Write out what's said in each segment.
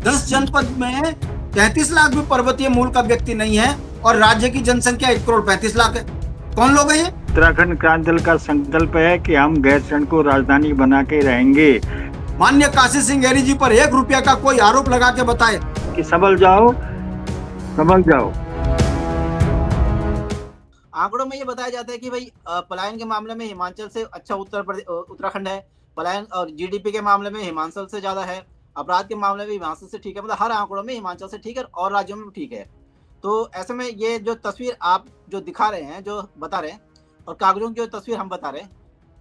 10 जनपद में 33 लाख भी पर्वतीय मूल का व्यक्ति नहीं है और राज्य की जनसंख्या 1,35 करोड़ है। कौन लोग हैं ये? उत्तराखंड क्रांति दल का संकल्प है कि हम गैरसैंण को राजधानी बना के रहेंगे। माननीय काशी सिंह ऐरी जी पर 1 रुपया का कोई आरोप लगा के बताए कि संभल जाओ, संभल जाओ। आंकड़ों में ये बताया जाता है कि भाई पलायन के मामले में हिमाचल से अच्छा उत्तराखंड है। पलायन और जीडीपी के मामले में हिमाचल से ज्यादा है। अपराध के मामले में हिमाचल से ठीक है, मतलब हर आंकड़ों में हिमाचल से ठीक है और राज्यों में ठीक है। तो ऐसे में ये जो तस्वीर आप जो दिखा रहे हैं, जो बता रहे हैं, और कागजों की जो तस्वीर हम बता रहे हैं,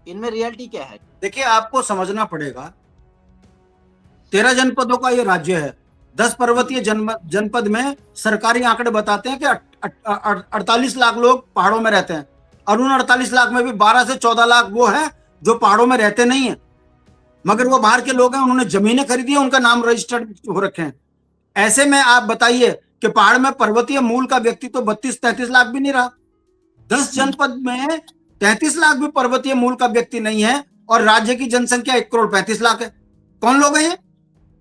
इनमें रियलिटी क्या है? देखिए, आपको समझना पड़ेगा, 13 जनपदों का ये राज्य है। 10 पर्वतीय जनपद में सरकारी आंकड़े बताते हैं कि 48 लाख लोग पहाड़ों में रहते हैं और उन 48 लाख में भी 12 से 14 लाख वो हैं जो पहाड़ों में रहते नहीं है, मगर वो बाहर के लोग हैं, उन्होंने जमीनें खरीदी है, उनका नाम रजिस्टर्ड हो रखे हैं। ऐसे में आप बताइए कि पहाड़ में पर्वतीय मूल का व्यक्ति तो 32-33 लाख भी नहीं रहा। 10 जनपद में 33 लाख भी पर्वतीय मूल का व्यक्ति नहीं है और राज्य की जनसंख्या 1,35 करोड़ है। कौन लोग हैं ये?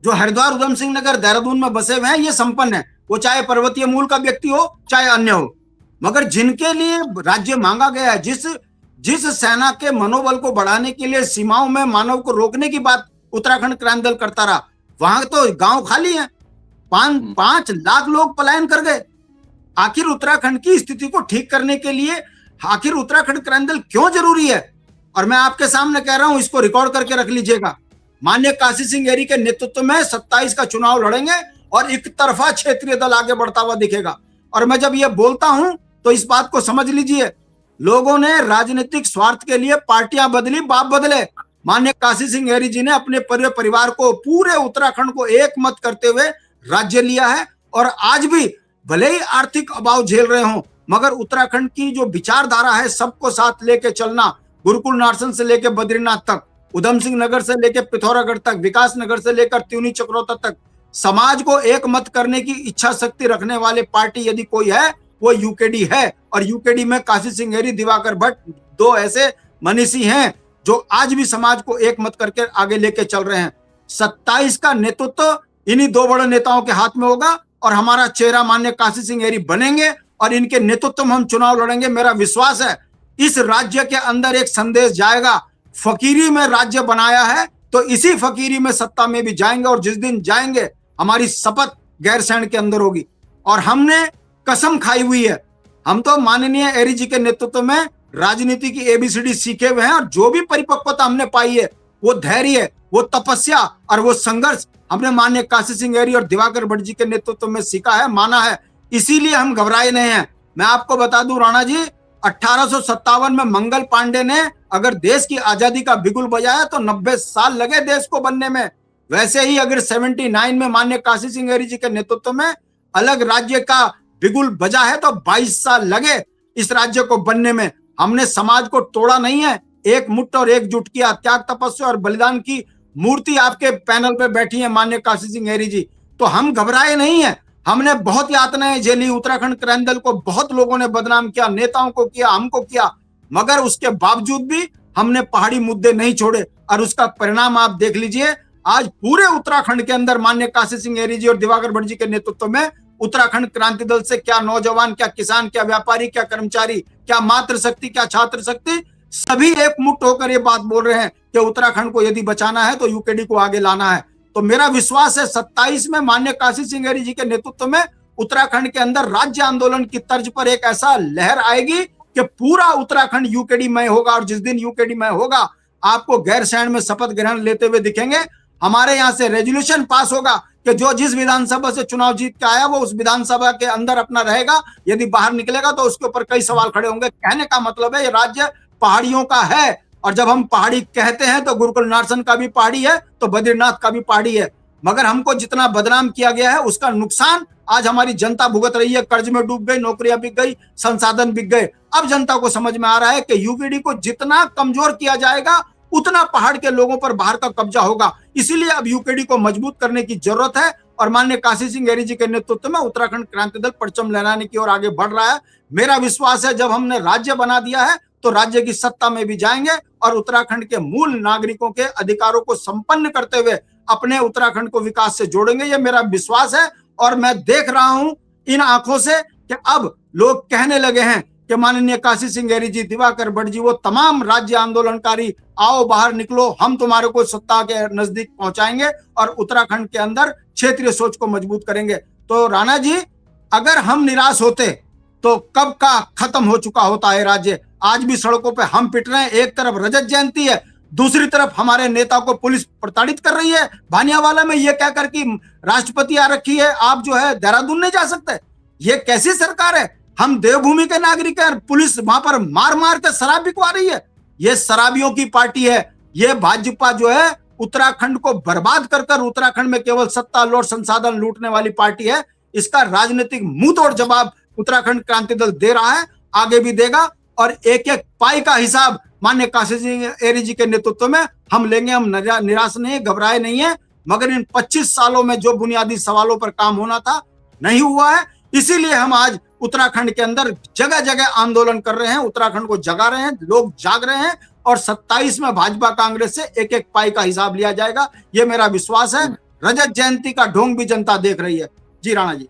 जो हरिद्वार, उधम सिंह नगर, देहरादून में बसे हुए हैं, ये संपन्न है, वो चाहे पर्वतीय मूल का व्यक्ति हो चाहे अन्य हो। मगर जिनके लिए राज्य मांगा गया है, जिस सेना के मनोबल को बढ़ाने के लिए सीमाओं में मानव को रोकने की बात उत्तराखंड क्रांति दल करता रहा, वहां तो गांव खाली है। 5 लाख लोग पलायन कर गए। आखिर उत्तराखंड की स्थिति को ठीक करने के लिए आखिर उत्तराखंड क्रांति दल क्यों जरूरी है? और मैं आपके सामने कह रहा हूं, इसको रिकॉर्ड करके रख लीजिएगा। माननीय काशी सिंह ऐरी के नेतृत्व में 27 का चुनाव लड़ेंगे और एक तरफा क्षेत्रीय दल आगे बढ़ता हुआ दिखेगा। और मैं जब ये बोलता हूं तो इस बात को समझ लीजिए, लोगों ने राजनीतिक स्वार्थ के लिए पार्टियां बदली, बाप बदले। माननीय काशी सिंह ऐरी जी ने अपने परिवार को, पूरे उत्तराखंड को एक मत करते हुए राज्य लिया है और आज भी भले ही आर्थिक अभाव झेल रहे हों, मगर उत्तराखंड की जो विचारधारा है, सबको साथ लेके चलना, गुरुकुल नार्सन से लेके बद्रीनाथ तक, उधम सिंह नगर से लेकर पिथौरागढ़ तक, विकास नगर से लेकर त्यूनी चक्रोता तक, समाज को एक मत करने की इच्छा शक्ति रखने वाले पार्टी यदि कोई है वो यूकेडी है। और यूकेडी में काशी सिंह ऐरी, दिवाकर भट्ट, 2 ऐसे मनीषी हैं जो आज भी समाज को एक मत करके आगे लेके चल रहे हैं। 27 का नेतृत्व इन्हीं 2 बड़े नेताओं के हाथ में होगा और हमारा चेहरा माननीय काशी सिंह ऐरी बनेंगे और इनके नेतृत्व में हम चुनाव लड़ेंगे। मेरा विश्वास है इस राज्य के अंदर एक संदेश जाएगा, फकीरी में राज्य बनाया है तो इसी फकीरी में सत्ता में भी जाएंगे और जिस दिन जाएंगे हमारी शपथ गैरसैंण के अंदर होगी। और हमने कसम खाई हुई है, हम तो माननीय ऐरी जी के नेतृत्व में राजनीति की एबीसीडी सीखे हुए हैं और जो भी परिपक्वता हमने पाई है, वो धैर्य, वो तपस्या और वो संघर्ष हमने माननीय काशी सिंह ऐरी और दिवाकर भट्ट जी के नेतृत्व में सीखा है, माना है। इसीलिए हम घबराए नहीं हैं। मैं आपको बता दूं राणा जी, 1857 में मंगल पांडे ने अगर देश की आजादी का बिगुल बजाया तो 90 साल लगे देश को बनने में। वैसे ही अगर 79 में माननीय काशी सिंह ऐरी जी के नेतृत्व में अलग राज्य का बिगुल बजा है तो 22 साल लगे इस राज्य को बनने में। हमने समाज को तोड़ा नहीं है, एक मुट्ठ और एकजुट किया। त्याग, तपस्या और बलिदान की मूर्ति आपके पैनल पे बैठी है माननीय काशी सिंह ऐरी जी। तो हम घबराए नहीं है। हमने बहुत यातनाएं झेली, उत्तराखंड क्रांति दल को बहुत लोगों ने बदनाम किया, नेताओं को किया, हमको किया, मगर उसके बावजूद भी हमने पहाड़ी मुद्दे नहीं छोड़े और उसका परिणाम आप देख लीजिए। आज पूरे उत्तराखंड के अंदर माननीय काशी सिंह ऐरी जी और दिवाकर भट्ट जी के नेतृत्व में उत्तराखंड क्रांति दल से क्या नौजवान, क्या किसान, क्या व्यापारी, क्या कर्मचारी, क्या मातृशक्ति, क्या छात्र शक्ति, सभी एक मुट्ठ होकर ये बात बोल रहे हैं कि उत्तराखंड को यदि बचाना है तो यूकेडी को आगे लाना है। तो मेरा विश्वास है 27 में माननीय काशी सिंह ऐरी जी के नेतृत्व में उत्तराखंड के अंदर राज्य आंदोलन की तर्ज पर एक ऐसा लहर आएगी कि पूरा उत्तराखंड यूकेडी मय होगा। और जिस दिन यूकेडी मय होगा, आपको गैरसैंण में शपथ ग्रहण लेते हुए दिखेंगे। हमारे यहाँ से रेजोल्यूशन पास होगा कि जो जिस विधानसभा से चुनाव जीत के आया वो उस विधानसभा के अंदर अपना रहेगा, यदि बाहर निकलेगा तो उसके ऊपर कई सवाल खड़े होंगे। कहने का मतलब है ये राज्य पहाड़ियों का है, और जब हम पहाड़ी कहते हैं तो गुरुकुल नार्सन का भी पहाड़ी है, तो बद्रीनाथ का भी पहाड़ी है। मगर हमको जितना बदनाम किया गया है उसका नुकसान आज हमारी जनता भुगत रही है। कर्ज में डूब गई, नौकरियां बिक गई, संसाधन बिक गए। अब जनता को समझ में आ रहा है कि यूकेडी को जितना कमजोर किया जाएगा उतना पहाड़ के लोगों पर बाहर का कब्जा होगा। इसीलिए अब यूकेडी को मजबूत करने की जरूरत है और माननीय काशी सिंह ऐरी जी के नेतृत्व में उत्तराखंड क्रांति दल परचम लहराने की ओर आगे बढ़ रहा है। मेरा विश्वास है जब हमने राज्य बना दिया है तो राज्य की सत्ता में भी जाएंगे और उत्तराखंड के मूल नागरिकों के अधिकारों को संपन्न करते हुए अपने उत्तराखंड को विकास से जोड़ेंगे, ये मेरा विश्वास है। और मैं देख रहा हूं इन आंखों से कि अब लोग कहने लगे हैं कि माननीय काशी सिंह हेरी जी, दिवाकर भट्ट जी, वो तमाम राज्य आंदोलनकारी, आओ बाहर निकलो, हम तुम्हारे को सत्ता के नजदीक पहुंचाएंगे और उत्तराखंड के अंदर क्षेत्रीय सोच को मजबूत करेंगे। तो राणा जी, अगर हम निराश होते तो कब का खत्म हो चुका होता है राज्य। आज भी सड़कों पे हम पिट रहे हैं, एक तरफ रजत जयंती है, दूसरी तरफ हमारे नेता को पुलिस प्रताड़ित कर रही है भानियावाला में, ये कहकर कि राष्ट्रपति आ रखी है, आप जो है देहरादून नहीं जा सकते। ये कैसी सरकार है? हम देवभूमि के नागरिक हैं, पुलिस वहां पर मार मार के शराब बिकवा रही है। ये शराबियों की पार्टी है। ये भाजपा जो है उत्तराखंड को बर्बाद कर कर उत्तराखंड में केवल सत्ता लौट संसाधन लूटने वाली पार्टी है। इसका राजनीतिक मुंह तोड़ जवाब उत्तराखंड क्रांति दल दे रहा है, आगे भी देगा। और एक एक पाई का हिसाब माननीय काशी सिंह हेरी जी के नेतृत्व में हम लेंगे। हम निराश नहीं, घबराए नहीं है, मगर इन 25 सालों में जो बुनियादी सवालों पर काम होना था नहीं हुआ है। इसीलिए हम आज उत्तराखंड के अंदर जगह जगह आंदोलन कर रहे हैं, उत्तराखंड को जगा रहे हैं, लोग जाग रहे हैं। और 27 में भाजपा कांग्रेस से एक एक पाई का हिसाब लिया जाएगा, ये मेरा विश्वास है। रजत जयंती का ढोंग भी जनता देख रही है। जी राणा जी।